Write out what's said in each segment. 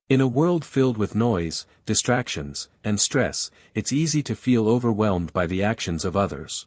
In a world filled with noise, distractions, and stress, it's easy to feel overwhelmed by the actions of others.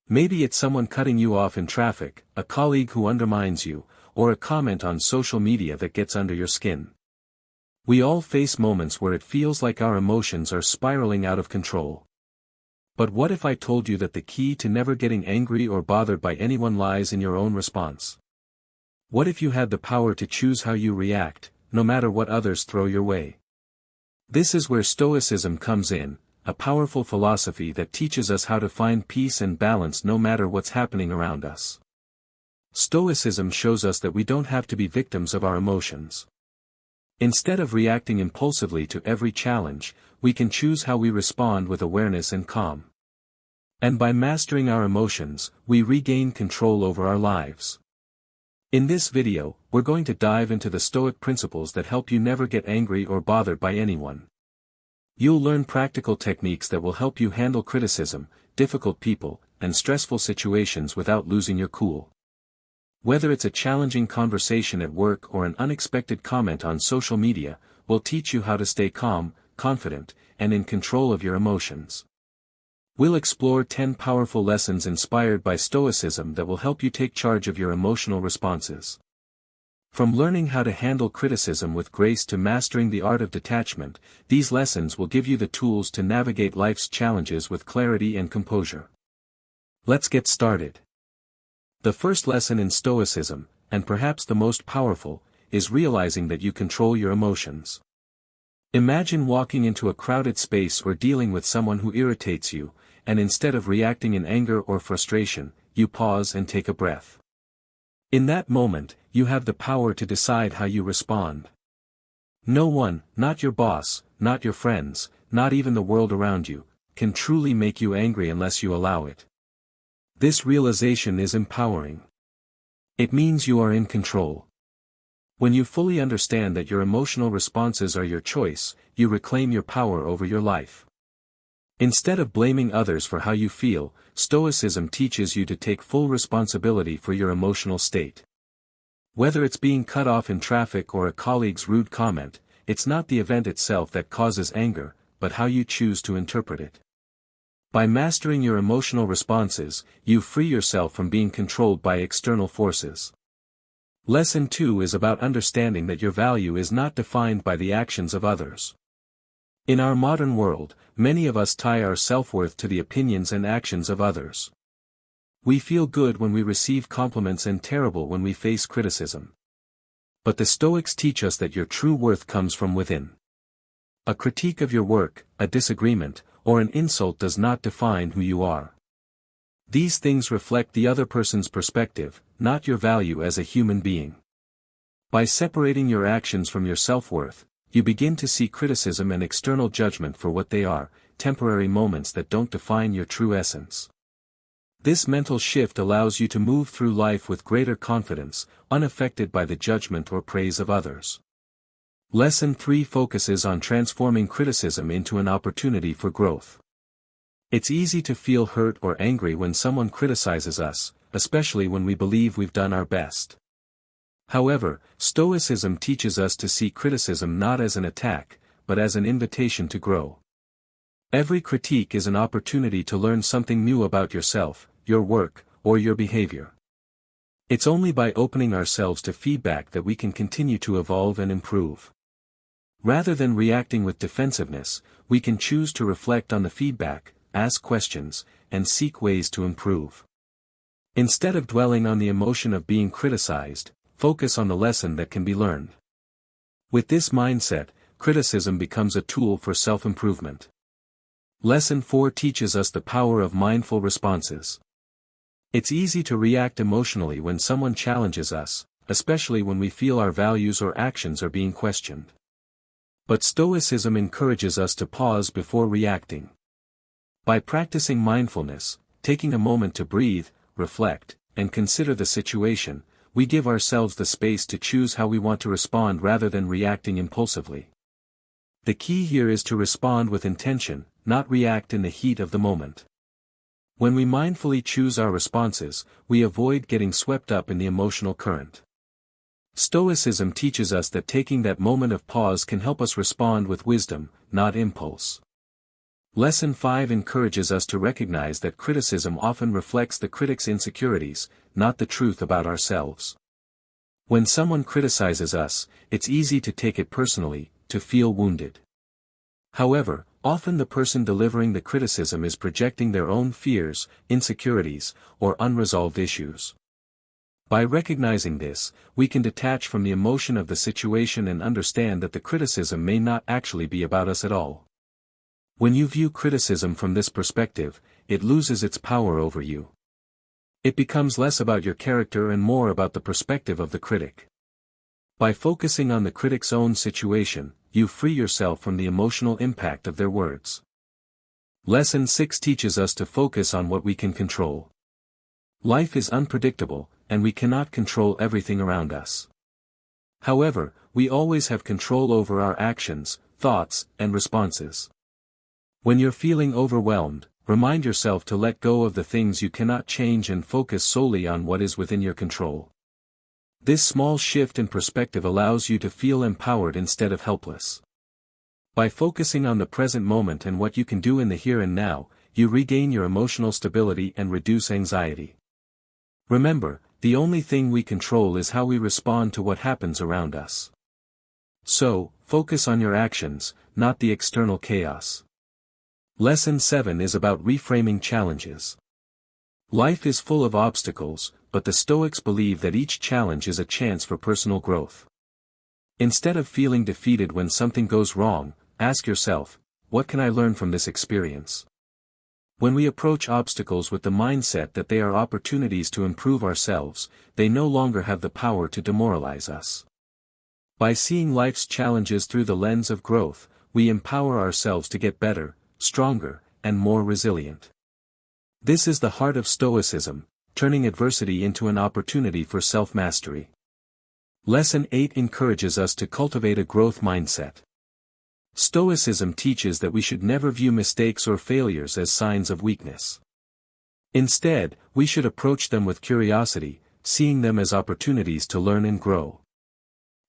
Maybe it's someone cutting you off in traffic, a colleague who undermines you, or a comment on social media that gets under your skin. We all face moments where it feels like our emotions are spiraling out of control. But what if I told you that the key to never getting angry or bothered by anyone lies in your own response? What if you had the power to choose how you react, no matter what others throw your way? This is where Stoicism comes in, a powerful philosophy that teaches us how to find peace and balance no matter what's happening around us. Stoicism shows us that we don't have to be victims of our emotions. Instead of reacting impulsively to every challenge, we can choose how we respond with awareness and calm. And by mastering our emotions, we regain control over our lives. In this video, we're going to dive into the Stoic principles that help you never get angry or bothered by anyone. You'll learn practical techniques that will help you handle criticism, difficult people, and stressful situations without losing your cool. Whether it's a challenging conversation at work or an unexpected comment on social media, we'll teach you how to stay calm, confident, and in control of your emotions. We'll explore 10 powerful lessons inspired by Stoicism that will help you take charge of your emotional responses. From learning how to handle criticism with grace to mastering the art of detachment, these lessons will give you the tools to navigate life's challenges with clarity and composure. Let's get started. The first lesson in Stoicism, and perhaps the most powerful, is realizing that you control your emotions. Imagine walking into a crowded space or dealing with someone who irritates you, and instead of reacting in anger or frustration, you pause and take a breath. In that moment, you have the power to decide how you respond. No one, not your boss, not your friends, not even the world around you, can truly make you angry unless you allow it. This realization is empowering. It means you are in control. When you fully understand that your emotional responses are your choice, you reclaim your power over your life. Instead of blaming others for how you feel, Stoicism teaches you to take full responsibility for your emotional state. Whether it's being cut off in traffic or a colleague's rude comment, it's not the event itself that causes anger, but how you choose to interpret it. By mastering your emotional responses, you free yourself from being controlled by external forces. Lesson 2 is about understanding that your value is not defined by the actions of others. In our modern world, many of us tie our self-worth to the opinions and actions of others. We feel good when we receive compliments and terrible when we face criticism. But the Stoics teach us that your true worth comes from within. A critique of your work, a disagreement, or an insult does not define who you are. These things reflect the other person's perspective, not your value as a human being. By separating your actions from your self-worth, you begin to see criticism and external judgment for what they are, temporary moments that don't define your true essence. This mental shift allows you to move through life with greater confidence, unaffected by the judgment or praise of others. Lesson 3 focuses on transforming criticism into an opportunity for growth. It's easy to feel hurt or angry when someone criticizes us, especially when we believe we've done our best. However, Stoicism teaches us to see criticism not as an attack, but as an invitation to grow. Every critique is an opportunity to learn something new about yourself, your work, or your behavior. It's only by opening ourselves to feedback that we can continue to evolve and improve. Rather than reacting with defensiveness, we can choose to reflect on the feedback, ask questions, and seek ways to improve. Instead of dwelling on the emotion of being criticized, focus on the lesson that can be learned. With this mindset, criticism becomes a tool for self-improvement. Lesson 4 teaches us the power of mindful responses. It's easy to react emotionally when someone challenges us, especially when we feel our values or actions are being questioned. But Stoicism encourages us to pause before reacting. By practicing mindfulness, taking a moment to breathe, reflect, and consider the situation, we give ourselves the space to choose how we want to respond rather than reacting impulsively. The key here is to respond with intention, not react in the heat of the moment. When we mindfully choose our responses, we avoid getting swept up in the emotional current. Stoicism teaches us that taking that moment of pause can help us respond with wisdom, not impulse. Lesson 5 encourages us to recognize that criticism often reflects the critic's insecurities, not the truth about ourselves. When someone criticizes us, it's easy to take it personally, to feel wounded. However, often the person delivering the criticism is projecting their own fears, insecurities, or unresolved issues. By recognizing this, we can detach from the emotion of the situation and understand that the criticism may not actually be about us at all. When you view criticism from this perspective, it loses its power over you. It becomes less about your character and more about the perspective of the critic. By focusing on the critic's own situation, you free yourself from the emotional impact of their words. Lesson 6 teaches us to focus on what we can control. Life is unpredictable, and we cannot control everything around us. However, we always have control over our actions, thoughts, and responses. When you're feeling overwhelmed, remind yourself to let go of the things you cannot change and focus solely on what is within your control. This small shift in perspective allows you to feel empowered instead of helpless. By focusing on the present moment and what you can do in the here and now, you regain your emotional stability and reduce anxiety. Remember, the only thing we control is how we respond to what happens around us. So, focus on your actions, not the external chaos. Lesson 7 is about reframing challenges. Life is full of obstacles, but the Stoics believe that each challenge is a chance for personal growth. Instead of feeling defeated when something goes wrong, ask yourself, what can I learn from this experience? When we approach obstacles with the mindset that they are opportunities to improve ourselves, they no longer have the power to demoralize us. By seeing life's challenges through the lens of growth, we empower ourselves to get better, stronger, and more resilient. This is the heart of Stoicism, turning adversity into an opportunity for self-mastery. Lesson 8 encourages us to cultivate a growth mindset. Stoicism teaches that we should never view mistakes or failures as signs of weakness. Instead, we should approach them with curiosity, seeing them as opportunities to learn and grow.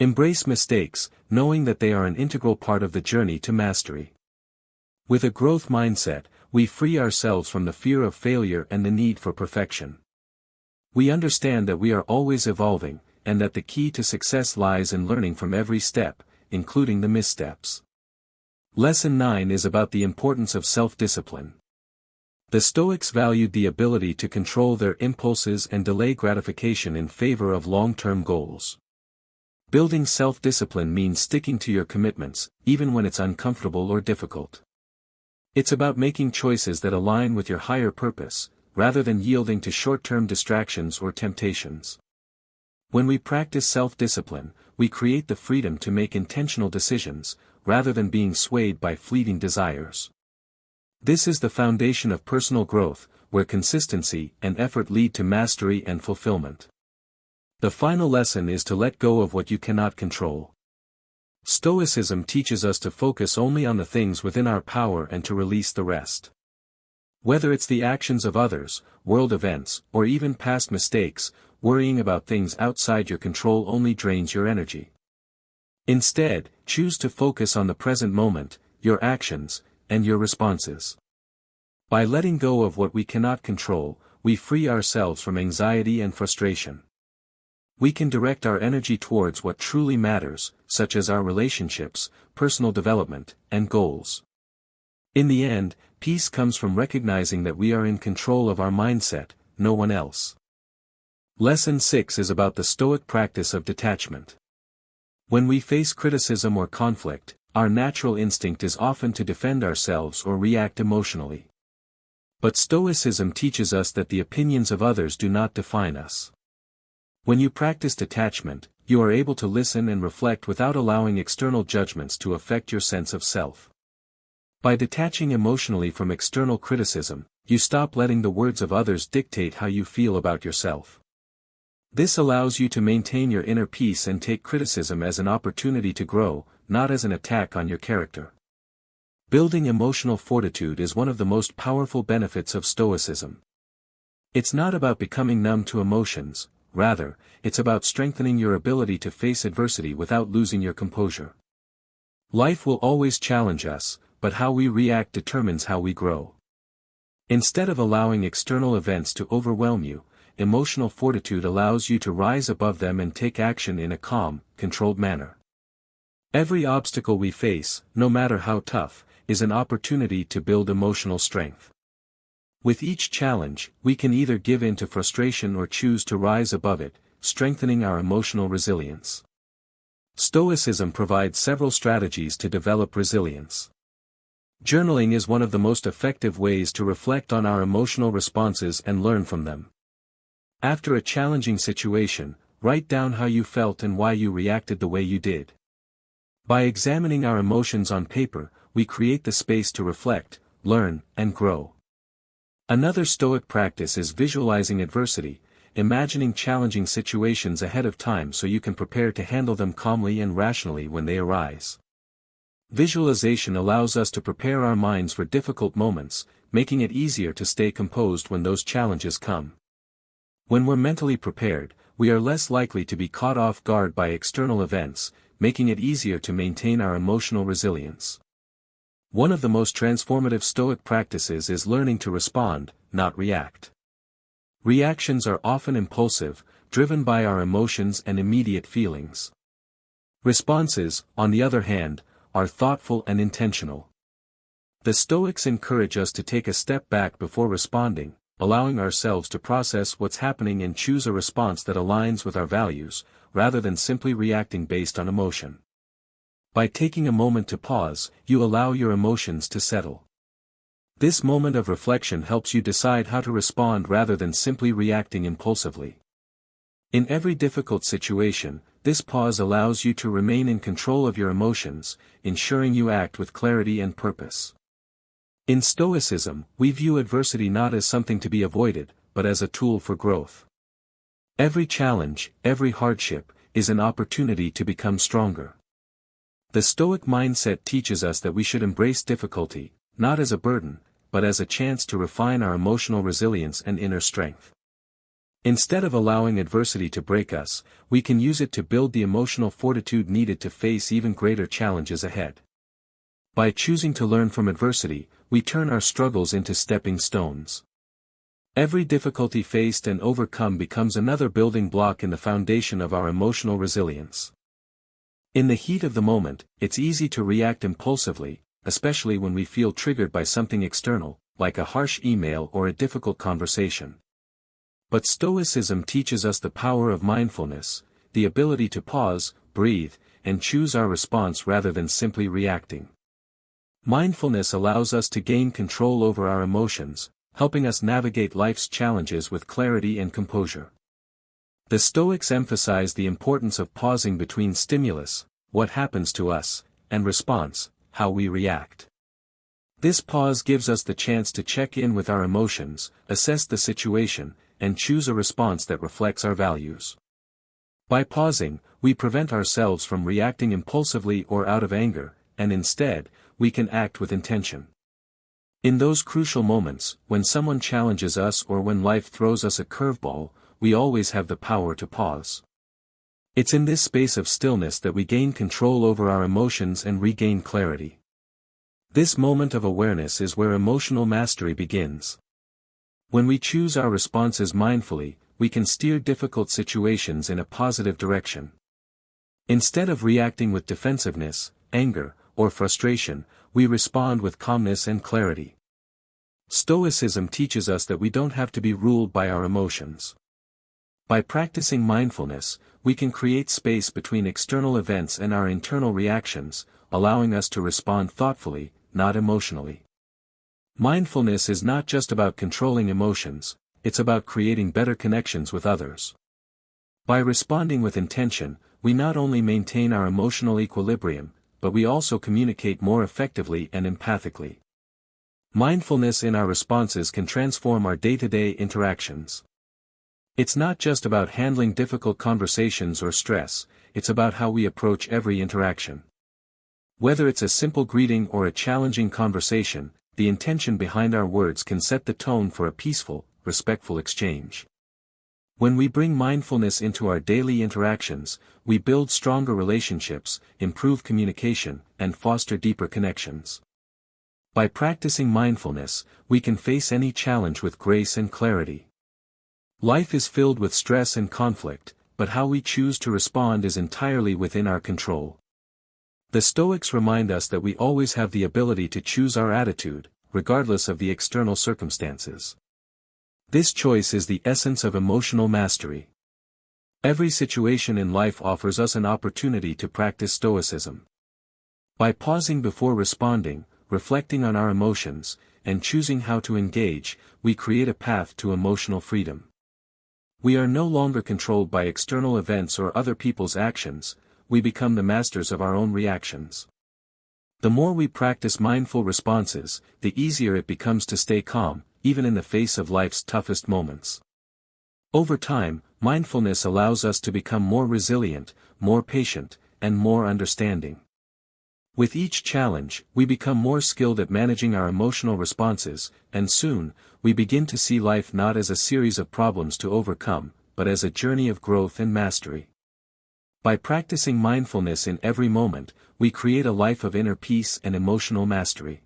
Embrace mistakes, knowing that they are an integral part of the journey to mastery. With a growth mindset, we free ourselves from the fear of failure and the need for perfection. We understand that we are always evolving, and that the key to success lies in learning from every step, including the missteps. Lesson 9 is about the importance of self-discipline. The Stoics valued the ability to control their impulses and delay gratification in favor of long-term goals. Building self-discipline means sticking to your commitments, even when it's uncomfortable or difficult. It's about making choices that align with your higher purpose, rather than yielding to short-term distractions or temptations. When we practice self-discipline, we create the freedom to make intentional decisions, rather than being swayed by fleeting desires. This is the foundation of personal growth, where consistency and effort lead to mastery and fulfillment. The final lesson is to let go of what you cannot control. Stoicism teaches us to focus only on the things within our power and to release the rest. Whether it's the actions of others, world events, or even past mistakes, worrying about things outside your control only drains your energy. Instead, choose to focus on the present moment, your actions, and your responses. By letting go of what we cannot control, we free ourselves from anxiety and frustration. We can direct our energy towards what truly matters, such as our relationships, personal development, and goals. In the end, peace comes from recognizing that we are in control of our mindset, no one else. Lesson 6 is about the Stoic practice of detachment. When we face criticism or conflict, our natural instinct is often to defend ourselves or react emotionally. But Stoicism teaches us that the opinions of others do not define us. When you practice detachment, you are able to listen and reflect without allowing external judgments to affect your sense of self. By detaching emotionally from external criticism, you stop letting the words of others dictate how you feel about yourself. This allows you to maintain your inner peace and take criticism as an opportunity to grow, not as an attack on your character. Building emotional fortitude is one of the most powerful benefits of Stoicism. It's not about becoming numb to emotions, rather, it's about strengthening your ability to face adversity without losing your composure. Life will always challenge us, but how we react determines how we grow. Instead of allowing external events to overwhelm you, emotional fortitude allows you to rise above them and take action in a calm, controlled manner. Every obstacle we face, no matter how tough, is an opportunity to build emotional strength. With each challenge, we can either give in to frustration or choose to rise above it, strengthening our emotional resilience. Stoicism provides several strategies to develop resilience. Journaling is one of the most effective ways to reflect on our emotional responses and learn from them. After a challenging situation, write down how you felt and why you reacted the way you did. By examining our emotions on paper, we create the space to reflect, learn, and grow. Another Stoic practice is visualizing adversity, imagining challenging situations ahead of time so you can prepare to handle them calmly and rationally when they arise. Visualization allows us to prepare our minds for difficult moments, making it easier to stay composed when those challenges come. When we're mentally prepared, we are less likely to be caught off guard by external events, making it easier to maintain our emotional resilience. One of the most transformative Stoic practices is learning to respond, not react. Reactions are often impulsive, driven by our emotions and immediate feelings. Responses, on the other hand, are thoughtful and intentional. The Stoics encourage us to take a step back before responding, allowing ourselves to process what's happening and choose a response that aligns with our values, rather than simply reacting based on emotion. By taking a moment to pause, you allow your emotions to settle. This moment of reflection helps you decide how to respond rather than simply reacting impulsively. In every difficult situation, this pause allows you to remain in control of your emotions, ensuring you act with clarity and purpose. In Stoicism, we view adversity not as something to be avoided, but as a tool for growth. Every challenge, every hardship, is an opportunity to become stronger. The Stoic mindset teaches us that we should embrace difficulty, not as a burden, but as a chance to refine our emotional resilience and inner strength. Instead of allowing adversity to break us, we can use it to build the emotional fortitude needed to face even greater challenges ahead. By choosing to learn from adversity, we turn our struggles into stepping stones. Every difficulty faced and overcome becomes another building block in the foundation of our emotional resilience. In the heat of the moment, it's easy to react impulsively, especially when we feel triggered by something external, like a harsh email or a difficult conversation. But Stoicism teaches us the power of mindfulness, the ability to pause, breathe, and choose our response rather than simply reacting. Mindfulness allows us to gain control over our emotions, helping us navigate life's challenges with clarity and composure. The Stoics emphasize the importance of pausing between stimulus, what happens to us, and response, how we react. This pause gives us the chance to check in with our emotions, assess the situation, and choose a response that reflects our values. By pausing, we prevent ourselves from reacting impulsively or out of anger, and instead, we can act with intention. In those crucial moments, when someone challenges us or when life throws us a curveball, we always have the power to pause. It's in this space of stillness that we gain control over our emotions and regain clarity. This moment of awareness is where emotional mastery begins. When we choose our responses mindfully, we can steer difficult situations in a positive direction. Instead of reacting with defensiveness, anger, or frustration, we respond with calmness and clarity. Stoicism teaches us that we don't have to be ruled by our emotions. By practicing mindfulness, we can create space between external events and our internal reactions, allowing us to respond thoughtfully, not emotionally. Mindfulness is not just about controlling emotions, it's about creating better connections with others. By responding with intention, we not only maintain our emotional equilibrium, but we also communicate more effectively and empathically. Mindfulness in our responses can transform our day-to-day interactions. It's not just about handling difficult conversations or stress, it's about how we approach every interaction. Whether it's a simple greeting or a challenging conversation, the intention behind our words can set the tone for a peaceful, respectful exchange. When we bring mindfulness into our daily interactions, we build stronger relationships, improve communication, and foster deeper connections. By practicing mindfulness, we can face any challenge with grace and clarity. Life is filled with stress and conflict, but how we choose to respond is entirely within our control. The Stoics remind us that we always have the ability to choose our attitude, regardless of the external circumstances. This choice is the essence of emotional mastery. Every situation in life offers us an opportunity to practice Stoicism. By pausing before responding, reflecting on our emotions, and choosing how to engage, we create a path to emotional freedom. We are no longer controlled by external events or other people's actions, we become the masters of our own reactions. The more we practice mindful responses, the easier it becomes to stay calm, even in the face of life's toughest moments. Over time, mindfulness allows us to become more resilient, more patient, and more understanding. With each challenge, we become more skilled at managing our emotional responses, and soon, we begin to see life not as a series of problems to overcome, but as a journey of growth and mastery. By practicing mindfulness in every moment, we create a life of inner peace and emotional mastery.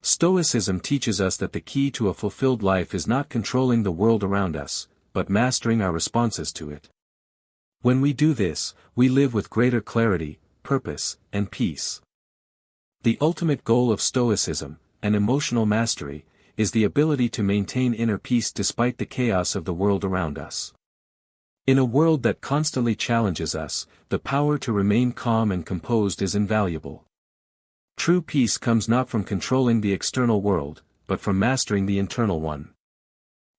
Stoicism teaches us that the key to a fulfilled life is not controlling the world around us, but mastering our responses to it. When we do this, we live with greater clarity, purpose, and peace. The ultimate goal of Stoicism, and emotional mastery, is the ability to maintain inner peace despite the chaos of the world around us. In a world that constantly challenges us, the power to remain calm and composed is invaluable. True peace comes not from controlling the external world, but from mastering the internal one.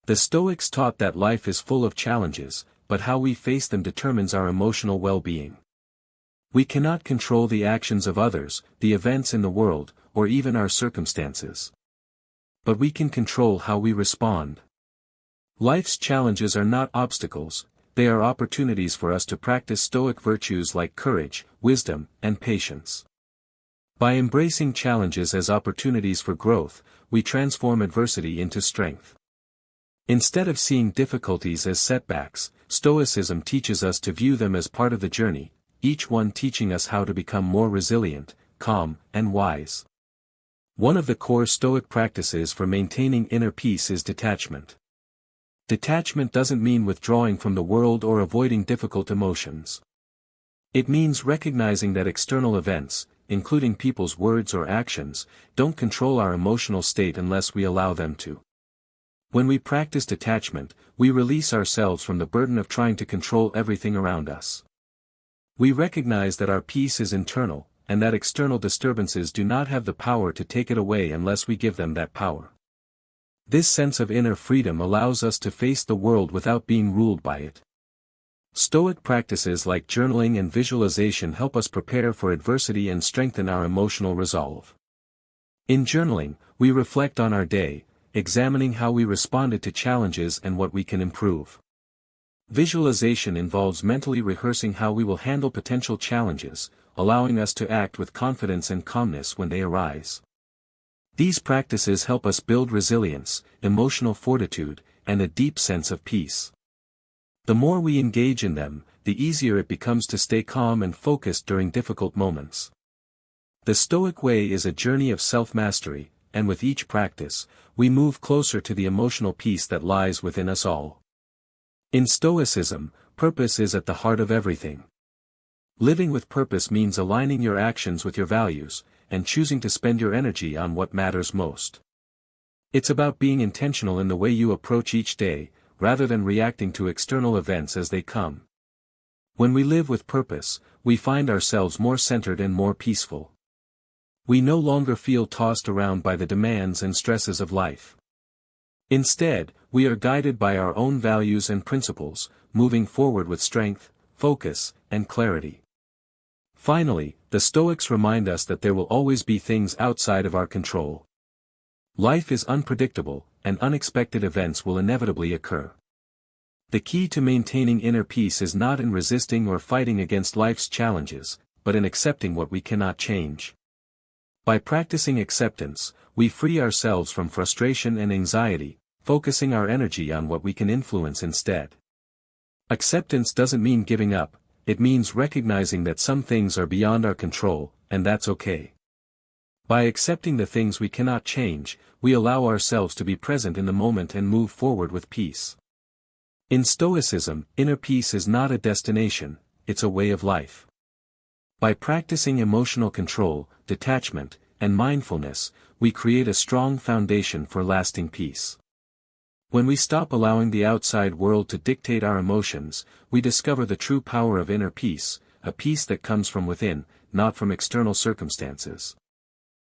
The Stoics taught that life is full of challenges, but how we face them determines our emotional well-being. We cannot control the actions of others, the events in the world, or even our circumstances. But we can control how we respond. Life's challenges are not obstacles, they are opportunities for us to practice Stoic virtues like courage, wisdom, and patience. By embracing challenges as opportunities for growth, we transform adversity into strength. Instead of seeing difficulties as setbacks, Stoicism teaches us to view them as part of the journey, each one teaching us how to become more resilient, calm, and wise. One of the core Stoic practices for maintaining inner peace is detachment. Detachment doesn't mean withdrawing from the world or avoiding difficult emotions. It means recognizing that external events, including people's words or actions, don't control our emotional state unless we allow them to. When we practice detachment, we release ourselves from the burden of trying to control everything around us. We recognize that our peace is internal, and that external disturbances do not have the power to take it away unless we give them that power. This sense of inner freedom allows us to face the world without being ruled by it. Stoic practices like journaling and visualization help us prepare for adversity and strengthen our emotional resolve. In journaling, we reflect on our day, examining how we responded to challenges and what we can improve. Visualization involves mentally rehearsing how we will handle potential challenges, allowing us to act with confidence and calmness when they arise. These practices help us build resilience, emotional fortitude, and a deep sense of peace. The more we engage in them, the easier it becomes to stay calm and focused during difficult moments. The Stoic way is a journey of self-mastery, and with each practice, we move closer to the emotional peace that lies within us all. In Stoicism, purpose is at the heart of everything. Living with purpose means aligning your actions with your values, and choosing to spend your energy on what matters most. It's about being intentional in the way you approach each day, rather than reacting to external events as they come. When we live with purpose, we find ourselves more centered and more peaceful. We no longer feel tossed around by the demands and stresses of life. Instead, we are guided by our own values and principles, moving forward with strength, focus, and clarity. Finally, the Stoics remind us that there will always be things outside of our control. Life is unpredictable, and unexpected events will inevitably occur. The key to maintaining inner peace is not in resisting or fighting against life's challenges, but in accepting what we cannot change. By practicing acceptance, we free ourselves from frustration and anxiety, focusing our energy on what we can influence instead. Acceptance doesn't mean giving up, it means recognizing that some things are beyond our control, and that's okay. By accepting the things we cannot change, we allow ourselves to be present in the moment and move forward with peace. In Stoicism, inner peace is not a destination, it's a way of life. By practicing emotional control, detachment, and mindfulness, we create a strong foundation for lasting peace. When we stop allowing the outside world to dictate our emotions, we discover the true power of inner peace, a peace that comes from within, not from external circumstances.